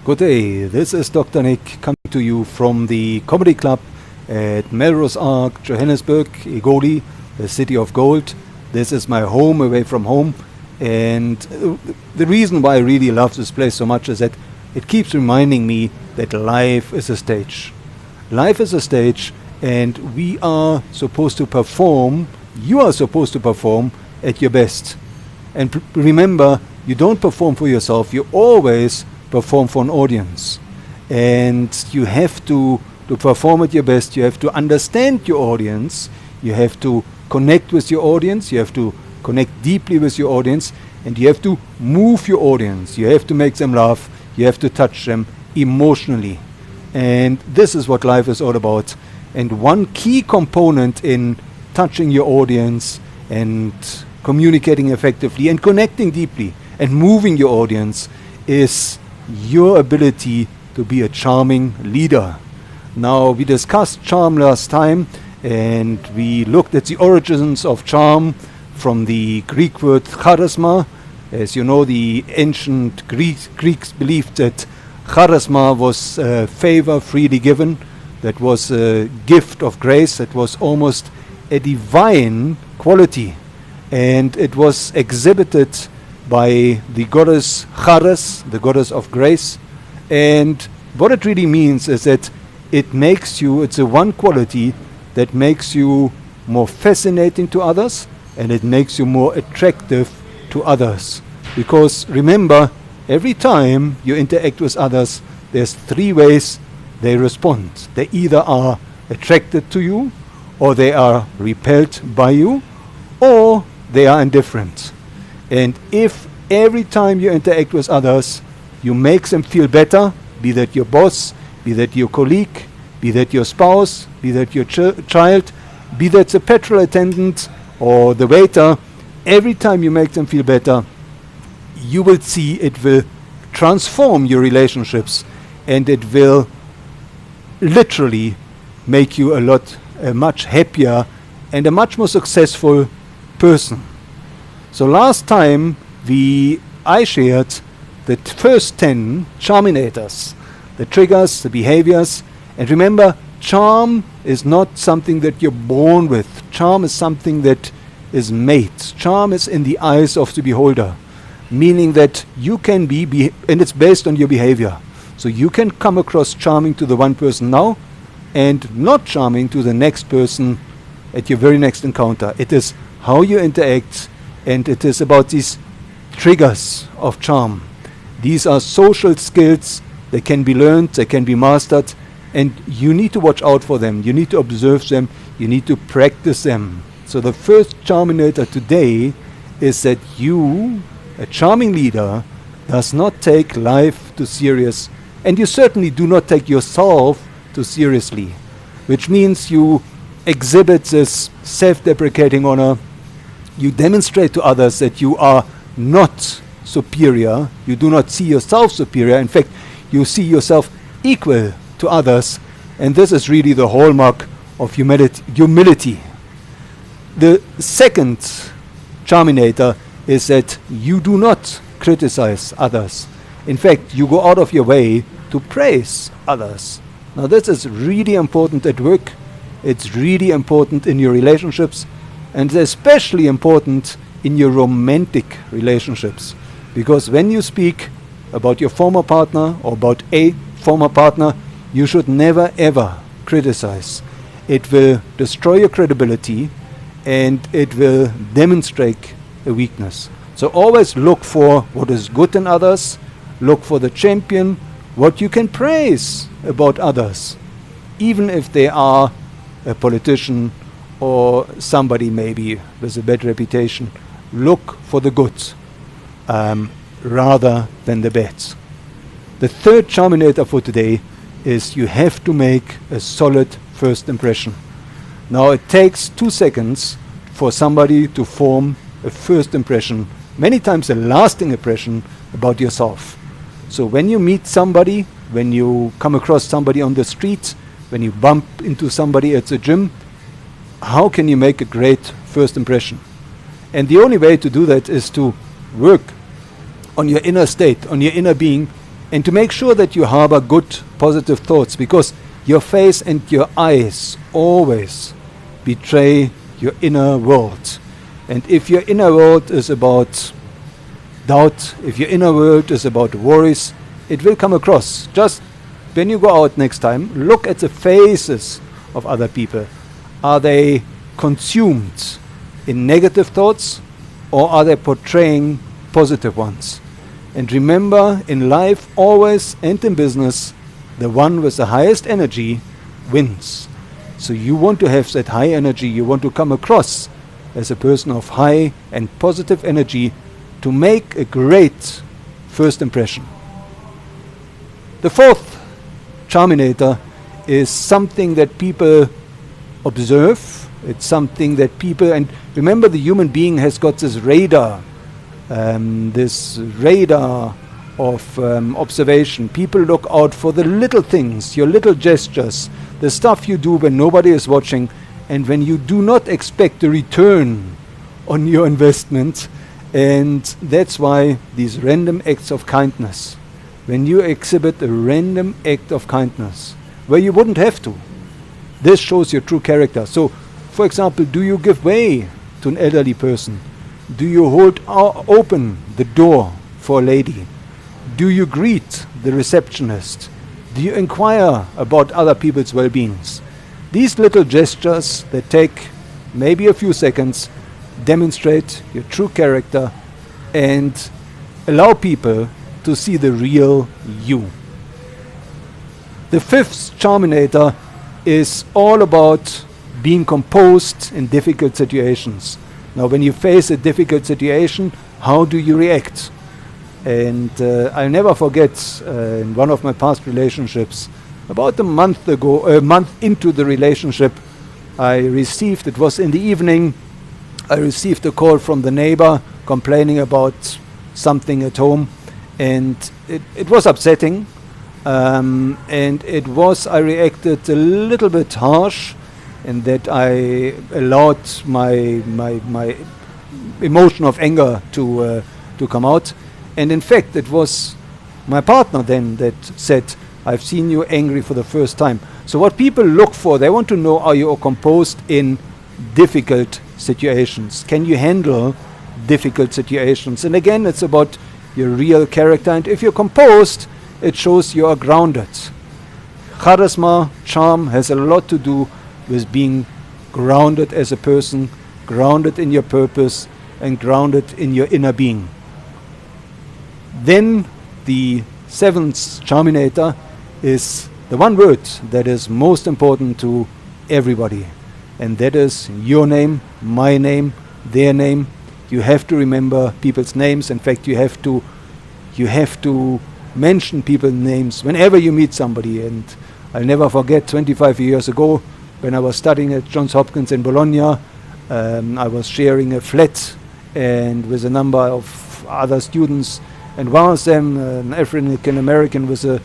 Good day, this is Dr. Nick coming to you from the Comedy Club at Melrose Arc, Johannesburg, Egoli, the city of gold. This is my home away from home, and the reason why I really love this place so much is that it keeps reminding me that life is a stage. Life is a stage, and we are supposed to perform, you are supposed to perform at your best. And remember, you don't perform for yourself, you always perform for an audience. And you have to perform at your best, you have to understand your audience, you have to connect with your audience, you have to connect deeply with your audience, and you have to move your audience, you have to make them laugh, you have to touch them emotionally. And this is what life is all about. And one key component in touching your audience and communicating effectively and connecting deeply and moving your audience is your ability to be a charming leader. Now, we discussed charm last time, and we looked at the origins of charm from the Greek word charisma. As you know, the ancient Greeks believed that charisma was favor freely given. That was a gift of grace. It was almost a divine quality, and it was exhibited by the goddess Charis, the goddess of grace. And what it really means is that it makes you, it's a one quality that makes you more fascinating to others, and it makes you more attractive to others. Because remember, every time you interact with others, there's three ways they respond. They either are attracted to you, or they are repelled by you, or they are indifferent. And if every time you interact with others, you make them feel better, be that your boss, be that your colleague, be that your spouse, be that your child, be that the petrol attendant or the waiter, every time you make them feel better, you will see it will transform your relationships, and it will literally make you a much happier and a much more successful person. So last time I shared the first 10 charminators, the triggers, the behaviors. And remember, charm is not something that you're born with. Charm is something that is made. Charm is in the eyes of the beholder, meaning that you can be and it's based on your behavior. So you can come across charming to the one person now and not charming to the next person at your very next encounter. It is how you interact, and it is about these triggers of charm. These are social skills. They can be learned, they can be mastered, and you need to watch out for them. You need to observe them, you need to practice them. So the first charminator today is that you, a charming leader, does not take life too serious, and you certainly do not take yourself too seriously, which means you exhibit this self-deprecating honor. You demonstrate to others that you are not superior. You do not see yourself superior. In fact, you see yourself equal to others. And this is really the hallmark of humility. The second charminator is that you do not criticize others. In fact, you go out of your way to praise others. Now, this is really important at work. It's really important in your relationships, and especially important in your romantic relationships. Because when you speak about your former partner or about a former partner, you should never ever criticize. It will destroy your credibility, and it will demonstrate a weakness. So always look for what is good in others, look for the champion, what you can praise about others, even if they are a politician or somebody maybe with a bad reputation. Look for the good rather than the bad. The third charminator for today is you have to make a solid first impression. Now, it takes 2 seconds for somebody to form a first impression, many times a lasting impression about yourself. So when you meet somebody, when you come across somebody on the street, when you bump into somebody at the gym, how can you make a great first impression? And the only way to do that is to work on your inner state, on your inner being, And to make sure that you harbor good, positive thoughts, because your face and your eyes always betray your inner world. And if your inner world is about doubt, if your inner world is about worries, it will come across. Just when you go out next time, look at the faces of other people. Are they consumed in negative thoughts, or are they portraying positive ones? And remember, in life always and in business, the one with the highest energy wins. So you want to have that high energy, you want to come across as a person of high and positive energy to make a great first impression. The fourth charminator is something that people observe. It's something that people, and remember, the human being has got this radar of observation. People look out for the little things, your little gestures, the stuff you do when nobody is watching, and when you do not expect a return on your investment. And that's why these random acts of kindness, when you exhibit a random act of kindness where you wouldn't have to, this shows your true character. So, for example, do you give way to an elderly person? Do you hold open the door for a lady? Do you greet the receptionist? Do you inquire about other people's well-beings? These little gestures that take maybe a few seconds demonstrate your true character and allow people to see the real you. The fifth charminator is all about being composed in difficult situations. Now, when you face a difficult situation, how do you react? And I'll never forget in one of my past relationships, about a month into the relationship, it was in the evening, I received a call from the neighbor complaining about something at home, and it was upsetting, and I reacted a little bit harsh, in that I allowed my emotion of anger to come out. And in fact, it was my partner then that said, "I've seen you angry for the first time." So what people look for, they want to know, are you composed in difficult situations? Can you handle difficult situations? And again, it's about your real character. And if you're composed, it shows you are grounded. Charisma, charm, has a lot to do with being grounded as a person, grounded in your purpose, and grounded in your inner being. Then the seventh charminator is the one word that is most important to everybody, and that is your name, my name, their name. You have to remember people's names. In fact, you have to mention people's names whenever you meet somebody. And I'll never forget 25 years ago, when I was studying at Johns Hopkins in Bologna, I was sharing a flat and with a number of other students, and one of them, an African American with a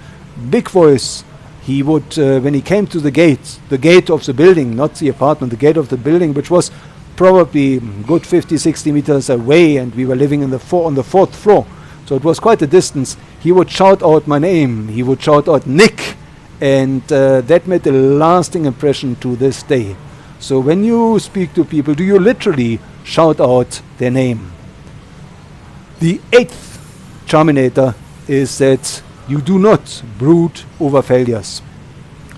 big voice, he would, when he came to the gate of the building, not the apartment, the gate of the building, which was probably good 50, 60 meters away, and we were living on the fourth floor, so it was quite a distance. He would shout out my name, he would shout out Nick, and that made a lasting impression to this day. So when you speak to people, do you literally shout out their name? The eighth charminator is that you do not brood over failures.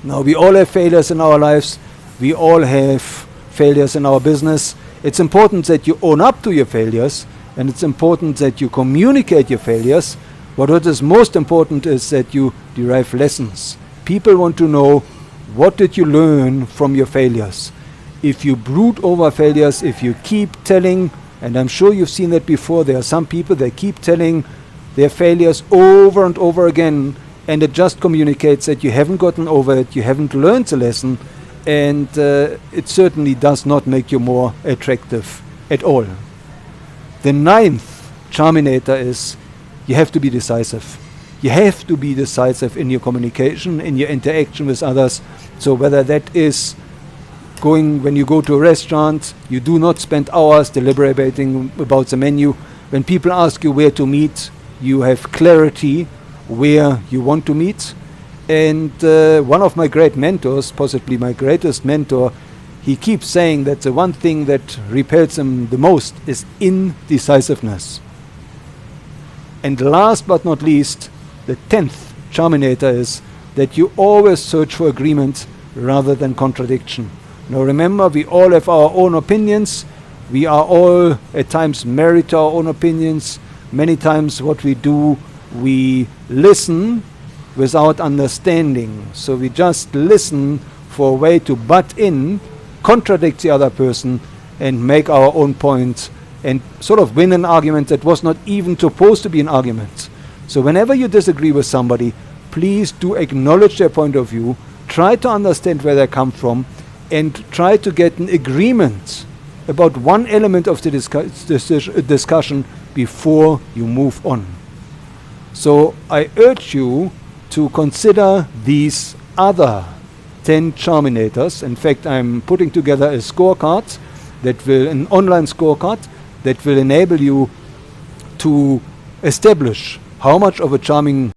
Now, we all have failures in our lives. We all have failures in our business. It's important that you own up to your failures, and it's important that you communicate your failures. But what is most important is that you derive lessons. People want to know, what did you learn from your failures? If you brood over failures, if you keep telling, and I'm sure you've seen that before, there are some people that keep telling their failures over and over again, and it just communicates that you haven't gotten over it, you haven't learned the lesson, and it certainly does not make you more attractive at all. The ninth charminator is, you have to be decisive. You have to be decisive in your communication, in your interaction with others. So whether that is when you go to a restaurant, you do not spend hours deliberating about the menu. When people ask you where to meet, you have clarity where you want to meet. And one of my great mentors, possibly my greatest mentor, he keeps saying that the one thing that repels him the most is indecisiveness. And last but not least, the 10th charminator is that you always search for agreement rather than contradiction. Now remember, we all have our own opinions. We are all at times married to our own opinions. Many times what we do, we listen without understanding. So we just listen for a way to butt in, contradict the other person, and make our own point, and sort of win an argument that was not even supposed to be an argument. So whenever you disagree with somebody, please do acknowledge their point of view, try to understand where they come from, and try to get an agreement about one element of the discussion before you move on. So I urge you to consider these other 10 charminators. In fact, I'm putting together a scorecard that will, an online scorecard that will enable you to establish how much of a charming